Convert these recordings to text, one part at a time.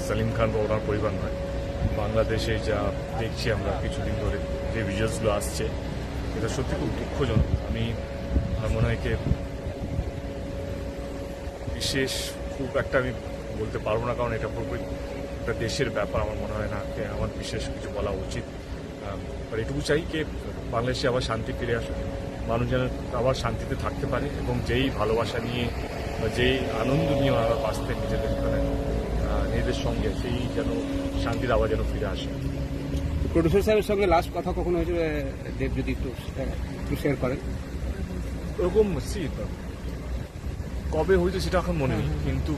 সালিম খান বা ওনার পরিবার নয়। বাংলাদেশে যা দেখছি আমরা কিছুদিন ধরে যে ভিজুয়ালসগুলো আসছে, এটা সত্যি খুব দুঃখজনক। আমার মনে হয় কি বিশেষ খুব একটা আমি বলতে পারবো না, কারণ এটা পুরোপুরি একটা দেশের ব্যাপার। আমার মনে হয় না আমার বিশেষ কিছু বলা উচিত। এটুকু চাই যে বাংলাদেশে আবার শান্তি ফিরে আসুক, মানুষ যেন আবার শান্তিতে থাকতে পারে, এবং যেই ভালোবাসা নিয়ে বা যেই আনন্দ নিয়ে ওনারা বাঁচতেন নিজেদের সঙ্গে, সেই যেন শান্তির আবার যেন ফিরে আসে। প্রডিউসার সাহেবের সঙ্গে লাস্ট কথা কখন হয়েছে দেব, যদি একটু শেয়ার করেন? ওরকম কবে হয়েছে সেটা এখন মনে নেই, কিন্তু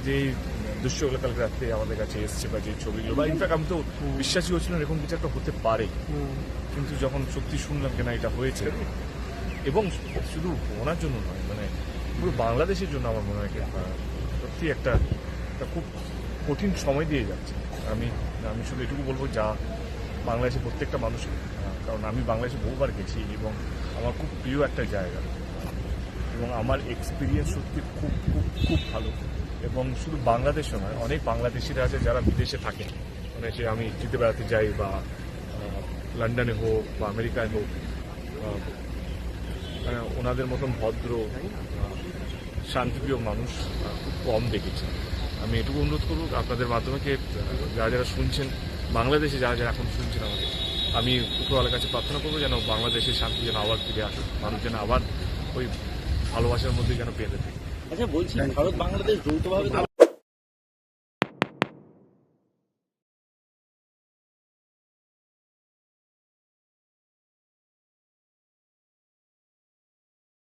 যে দৃশ্যগুলো কালকে রাত্রে আমাদের কাছে এসছে বা যে ছবিগুলো, বা ইনফ্যাক্ট আমি তো বিশ্বাসই হচ্ছিল না এরকম কিছু একটা হতে পারে, কিন্তু যখন সত্যি শুনলাম যে না এটা হয়েছে, এবং শুধু ওনার জন্য নয়, মানে পুরো বাংলাদেশের জন্য আমার মনে হয় সত্যি একটা খুব কঠিন সময় দিয়ে যাচ্ছে। আমি শুধু এটুকু বলবো, যা বাংলাদেশের প্রত্যেকটা মানুষ, কারণ আমি বাংলাদেশে বহুবার গেছি এবং আমার খুব প্রিয় একটা জায়গা, এবং আমার এক্সপিরিয়েন্স সত্যি খুব খুব খুব ভালো। এবং শুধু বাংলাদেশও নয়, অনেক বাংলাদেশিরা আছে যারা বিদেশে থাকে, মানে সে আমি যেতে বেড়াতে যাই বা লন্ডনে হোক বা আমেরিকায় হোক, ওনাদের মতন ভদ্র শান্তিপ্রিয় মানুষ খুব কম দেখেছি। আমি এটুকু অনুরোধ করবো আপনাদের মাধ্যমে, যারা যারা শুনছেন, বাংলাদেশে যারা যারা এখন শুনছেন আমাকে, আমি উপরওয়ালার কাছে প্রার্থনা করবো যেন বাংলাদেশের শান্তি যেন আবার ফিরে আসুক, মানুষ যেন আবার ওই ভালোবাসার মধ্যে যেন পেতে থাকে। আচ্ছা, বলছি ভারত বাংলাদেশ যৌথভাবে